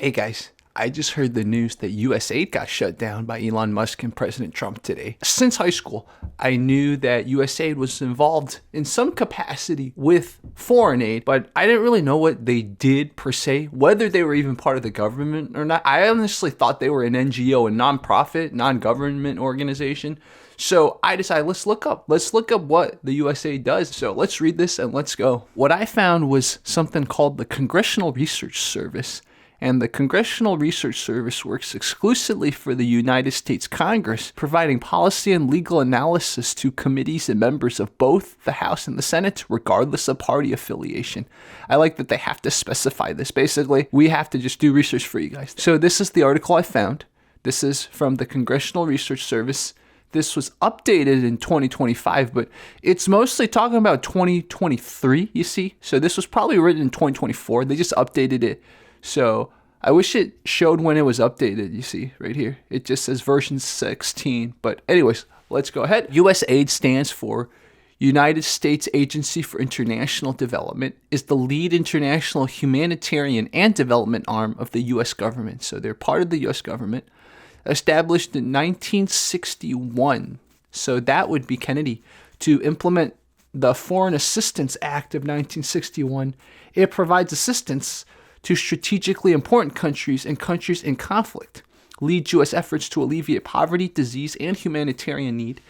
Hey guys, I just heard the news that USAID got shut down by Elon Musk and President Trump today. Since high school, I knew that USAID was involved in some capacity with foreign aid, but I didn't really know what they did per se, whether they were even part of the government or not. I honestly thought they were an NGO, a nonprofit, non-government organization. So I decided, let's look up what the USAID does. So let's read this and let's go. What I found was something called the Congressional Research Service. And the Congressional Research Service works exclusively for the United States Congress, providing policy and legal analysis to committees and members of both the House and the Senate, regardless of party affiliation. I like that they have to specify this. Basically, we have to just do research for you guys. So this is the article I found. This is from the Congressional Research Service. This was updated in 2025, but it's mostly talking about 2023, you see? So this was probably written in 2024. They just updated it. So I wish it showed when it was updated, you see, right here. It just says version 16. But anyways, let's go ahead. USAID stands for United States Agency for International Development, is the lead international humanitarian and development arm of the U.S. government. So they're part of the U.S. government. Established in 1961. So that would be Kennedy. To implement the Foreign Assistance Act of 1961, it provides assistance to strategically important countries and countries in conflict, leads U.S. efforts to alleviate poverty, disease, and humanitarian need,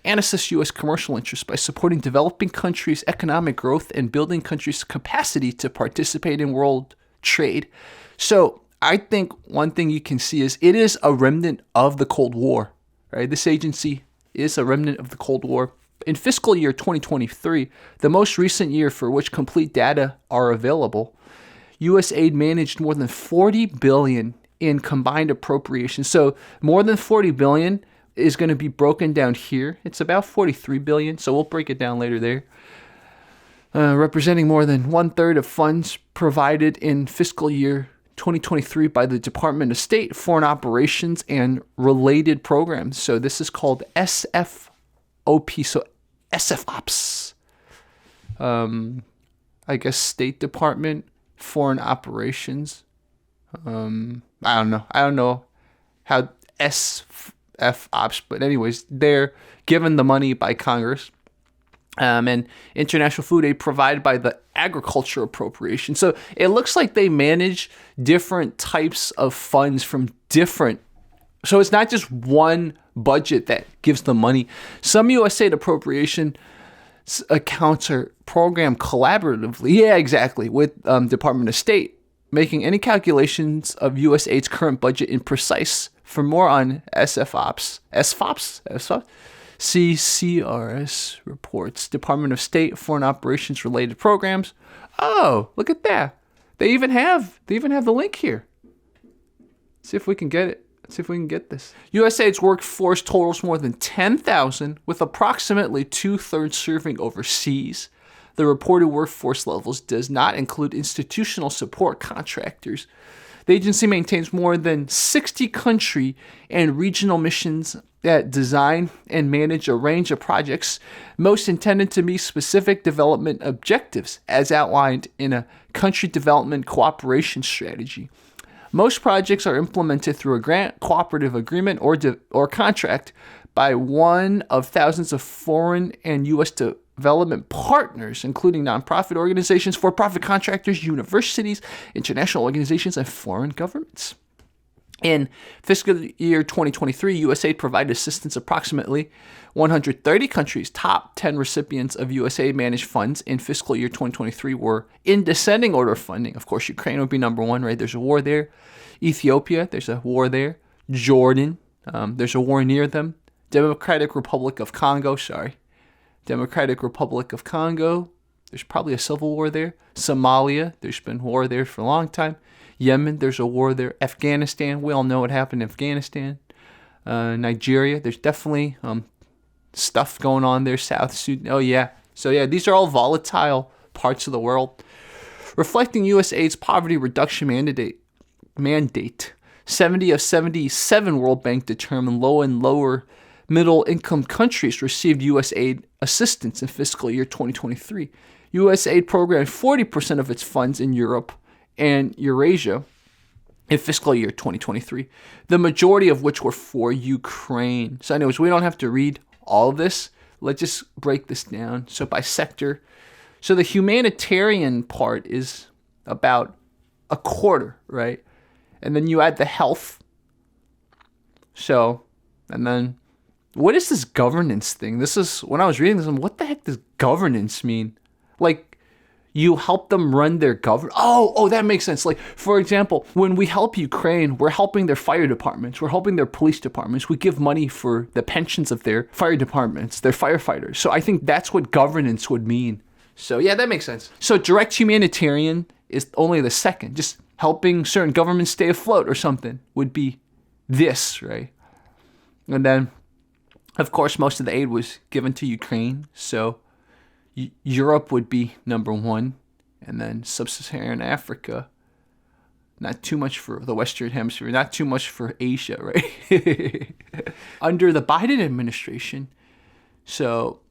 and assist U.S. commercial interests by supporting developing countries' economic growth and building countries' capacity to participate in world trade. So I think one thing you can see is it is a remnant of the Cold War, right? This agency is a remnant of the Cold War. In fiscal year 2023, the most recent year for which complete data are available, USAID managed more than $40 billion in combined appropriations. So more than $40 billion is going to be broken down here. It's about $43 billion, so we'll break it down later there. Representing more than 1/3 of funds provided in fiscal year 2023 by the Department of State, Foreign Operations, and related programs. So this is called SFOP, so SFOPS. I guess State Department, Foreign Operations. I don't know how SFOPS, but anyways, they're given the money by Congress. And international food aid provided by the agriculture appropriation. So it looks like they manage different types of funds from different. So it's not just one budget that gives them money. Some USAID appropriation accounts are programmed collaboratively. Yeah, exactly. With Department of State, making any calculations of USAID's current budget imprecise. For more on SFOPS, CCRS reports, Department of State, Foreign Operations related programs. Oh, look at that. They even have the link here. Let's see if we can get it. Let's see if we can get this. USAID's workforce totals more than 10,000, with approximately 2/3 serving overseas. The reported workforce levels does not include institutional support contractors. The agency maintains more than 60 country and regional missions that design and manage a range of projects, most intended to meet specific development objectives as outlined in a country development cooperation strategy. Most projects are implemented through a grant, cooperative agreement, or contract by one of thousands of foreign and U.S. development partners, including nonprofit organizations, for-profit contractors, universities, international organizations, and foreign governments. In fiscal year 2023, USAID provided assistance approximately 130 countries. Top 10 recipients of USAID managed funds in fiscal year 2023 were in descending order of funding. Of course, Ukraine would be number one, right? There's a war there. Ethiopia, there's a war there. Jordan, there's a war near them. Democratic Republic of Congo, there's probably a civil war there. Somalia, there's been war there for a long time. Yemen, there's a war there. Afghanistan, we all know what happened in Afghanistan. Nigeria, there's definitely stuff going on there. South Sudan, oh yeah. So yeah, these are all volatile parts of the world. Reflecting USAID's poverty reduction mandate, 70 of 77 World Bank determined low and lower middle income countries received USAID assistance in fiscal year 2023. USAID programmed 40% of its funds in Europe and Eurasia, in fiscal year 2023, the majority of which were for Ukraine. So anyways, we don't have to read all of this. Let's just break this down. So by sector, so the humanitarian part is about a quarter, right? And then you add the health. So, and then what is this governance thing? This is, when I was reading this, what the heck does governance mean? Like, you help them run their government. Oh, that makes sense. Like, for example, when we help Ukraine, we're helping their fire departments. We're helping their police departments. We give money for the pensions of their fire departments, their firefighters. So I think that's what governance would mean. So yeah, that makes sense. So direct humanitarian is only the second. Just helping certain governments stay afloat or something would be this, right? And then, of course, most of the aid was given to Ukraine. So Europe would be number one, and then sub-Saharan Africa. Not too much for the Western Hemisphere, not too much for Asia, right? Under the Biden administration, so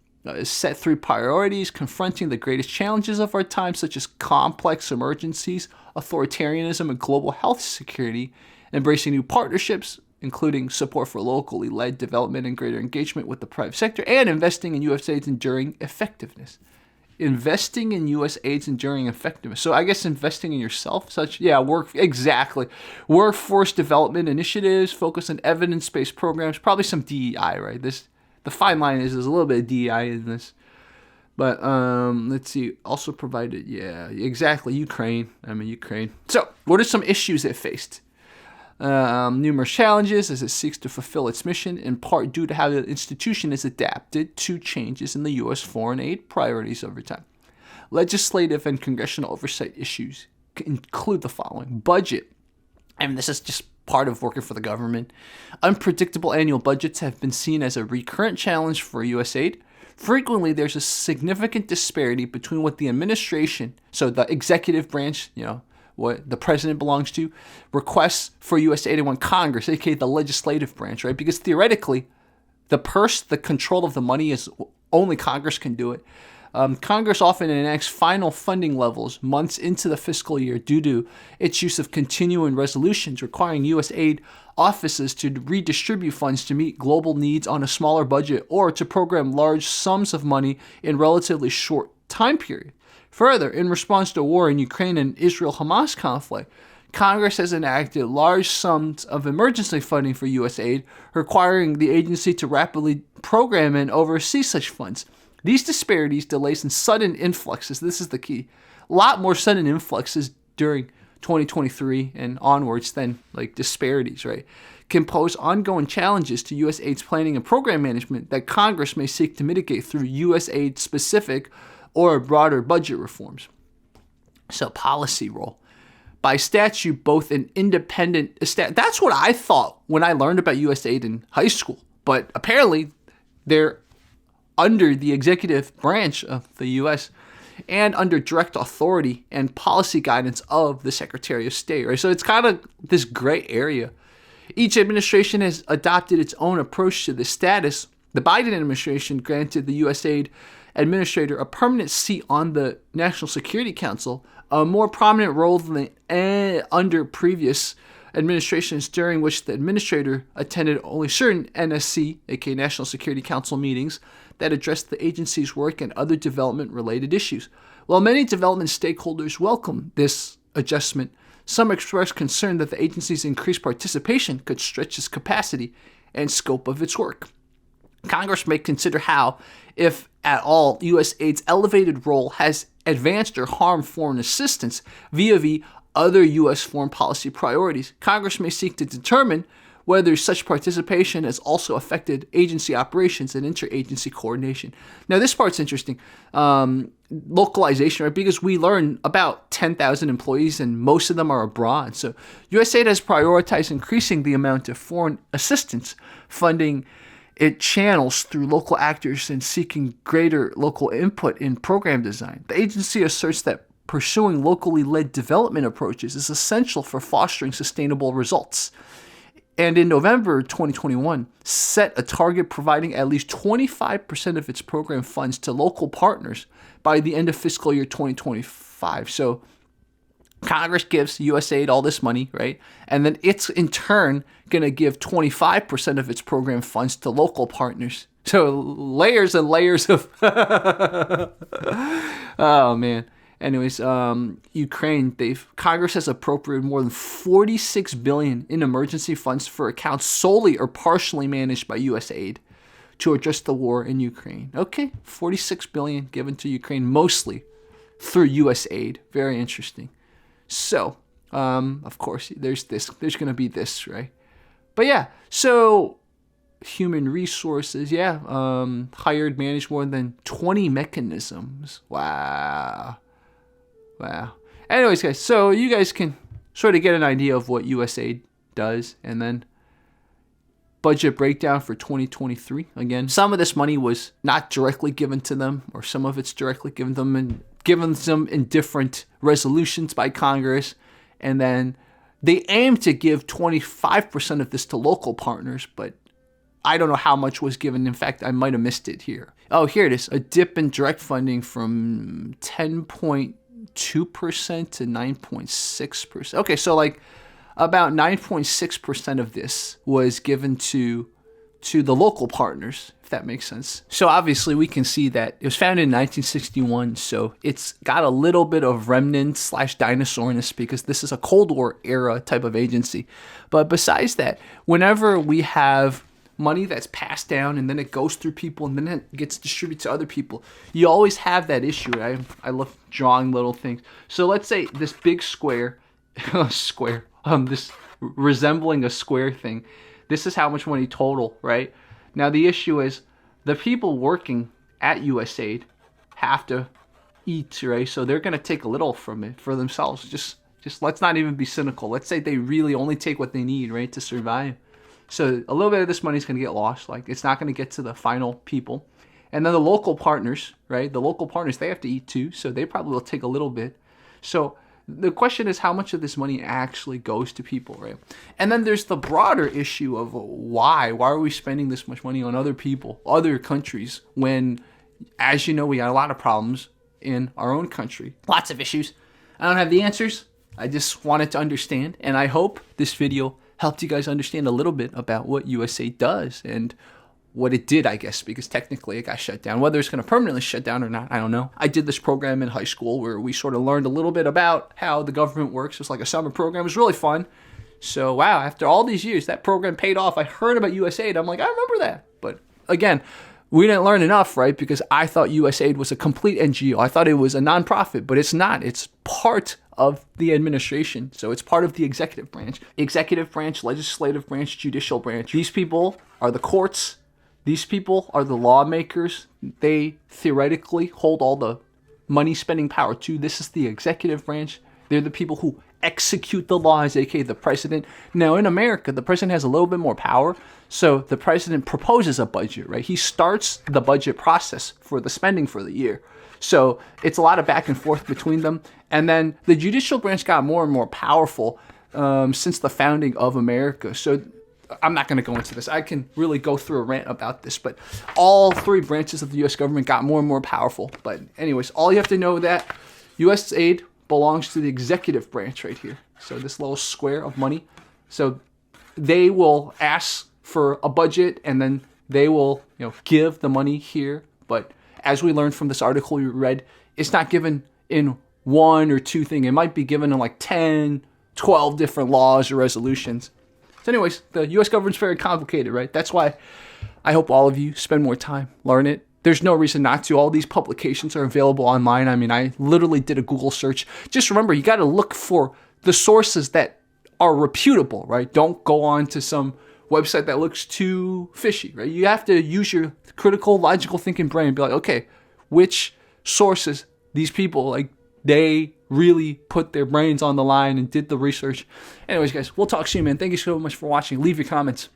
set 3 priorities: confronting the greatest challenges of our time, such as complex emergencies, authoritarianism, and global health security, embracing new partnerships, including support for locally led development and greater engagement with the private sector, and investing in USAID's enduring effectiveness. Investing in USAID's enduring effectiveness. So I guess investing in yourself, exactly. Workforce development initiatives, focus on evidence-based programs, probably some DEI, right? The fine line is there's a little bit of DEI in this. But let's see, also provided, Ukraine. So what are some issues it faced? Numerous challenges as it seeks to fulfill its mission, in part due to how the institution is adapted to changes in the U.S. foreign aid priorities over time. Legislative and congressional oversight issues include the following: budget. This is just part of working for the government. Unpredictable annual budgets have been seen as a recurrent challenge for USAID. Frequently, there's a significant disparity between what the administration, so the executive branch, what the president belongs to, requests for USAID and when Congress, aka the legislative branch, right? Because theoretically, the control of the money is only Congress can do it. Congress often enacts final funding levels months into the fiscal year due to its use of continuing resolutions requiring USAID offices to redistribute funds to meet global needs on a smaller budget or to program large sums of money in relatively short time period. Further, in response to war in Ukraine and Israel-Hamas conflict, Congress has enacted large sums of emergency funding for USAID, requiring the agency to rapidly program and oversee such funds. These disparities, delays, and sudden influxes, this is the key, a lot more sudden influxes during 2023 and onwards than disparities, right, can pose ongoing challenges to USAID's planning and program management that Congress may seek to mitigate through USAID-specific or broader budget reforms. So policy role. By statute, both an independent... That's what I thought when I learned about USAID in high school. But apparently, they're under the executive branch of the U.S. and under direct authority and policy guidance of the Secretary of State, right? So it's kind of this gray area. Each administration has adopted its own approach to this status. The Biden administration granted the USAID administrator a permanent seat on the National Security Council, a more prominent role than under previous administrations, during which the administrator attended only certain NSC, aka National Security Council meetings that addressed the agency's work and other development-related issues. While many development stakeholders welcome this adjustment, some expressed concern that the agency's increased participation could stretch its capacity and scope of its work. Congress may consider how, if at all, USAID's elevated role has advanced or harmed foreign assistance vis-a-vis other U.S. foreign policy priorities. Congress may seek to determine whether such participation has also affected agency operations and interagency coordination. Now, this part's interesting. Localization, right? Because we learn about 10,000 employees and most of them are abroad. So USAID has prioritized increasing the amount of foreign assistance funding it channels through local actors and seeking greater local input in program design. The agency asserts that pursuing locally led development approaches is essential for fostering sustainable results. And in November 2021, set a target providing at least 25% of its program funds to local partners by the end of fiscal year 2025. So Congress gives USAID all this money, right? And then it's in turn going to give 25% of its program funds to local partners. So layers and layers of, oh man. Anyways, Ukraine, Congress has appropriated more than $46 billion in emergency funds for accounts solely or partially managed by USAID to address the war in Ukraine. Okay, $46 billion given to Ukraine, mostly through USAID. Very interesting. So, of course, there's going to be this, right? But yeah, so human resources, hired, managed more than 20 mechanisms. Wow. Anyways, guys, so you guys can sort of get an idea of what USAID does, and then budget breakdown for 2023. Again, some of this money was not directly given to them, or some of it's directly given them in different resolutions by Congress, and then they aim to give 25% of this to local partners, but I don't know how much was given. In fact, I might have missed it here. Oh, here it is. A dip in direct funding from 10.2% to 9.6%. Okay, so like about 9.6% of this was given to the local partners, if that makes sense. So obviously we can see that it was founded in 1961, so it's got a little bit of remnant / dinosaurness because this is a Cold War era type of agency. But besides that, whenever we have money that's passed down and then it goes through people and then it gets distributed to other people, you always have that issue, right? I love drawing little things. So let's say this big square, this resembling a square thing, this is how much money total, right? Now the issue is the people working at USAID have to eat, right? So they're going to take a little from it for themselves. Just let's not even be cynical. Let's say they really only take what they need, right, to survive. So a little bit of this money is going to get lost. Like, it's not going to get to the final people. And then the local partners, right? The local partners, they have to eat too. So they probably will take a little bit. So the question is how much of this money actually goes to people, right? And then there's the broader issue of why? Why are we spending this much money on other people, other countries, when, as you know, we got a lot of problems in our own country. Lots of issues. I don't have the answers. I just wanted to understand. And I hope this video helped you guys understand a little bit about what USAID does and what it did, I guess, because technically it got shut down. Whether it's going to permanently shut down or not, I don't know. I did this program in high school where we sort of learned a little bit about how the government works. It was like a summer program. It was really fun. So, wow, after all these years, that program paid off. I heard about USAID. I'm like, I remember that. But again, we didn't learn enough, right? Because I thought USAID was a complete NGO. I thought it was a nonprofit, but it's not. It's part of the administration. So it's part of the executive branch, legislative branch, judicial branch. These people are the courts. These people are the lawmakers. They theoretically hold all the money spending power too. This is the executive branch. They're the people who execute the laws, aka the president. Now in America, the president has a little bit more power. So the president proposes a budget, right? He starts the budget process for the spending for the year. So it's a lot of back and forth between them. And then the judicial branch got more and more powerful since the founding of America. So I'm not going to go into this. I can really go through a rant about this, but all three branches of the U.S. government got more and more powerful. But anyways, all you have to know that USAID belongs to the executive branch right here. So this little square of money. So they will ask for a budget and then they will, give the money here. But as we learned from this article we read, it's not given in one or two things. It might be given in like 10, 12 different laws or resolutions. So anyways, the U.S. government's very complicated, right? That's why I hope all of you spend more time, learn it. There's no reason not to. All these publications are available online. I mean, I literally did a Google search. Just remember, you got to look for the sources that are reputable, right? Don't go on to some website that looks too fishy, right? You have to use your critical, logical thinking brain and be like, okay, which sources these people, like, they really put their brains on the line and did the research. Anyways, guys, we'll talk soon, man. Thank you so much for watching. Leave your comments.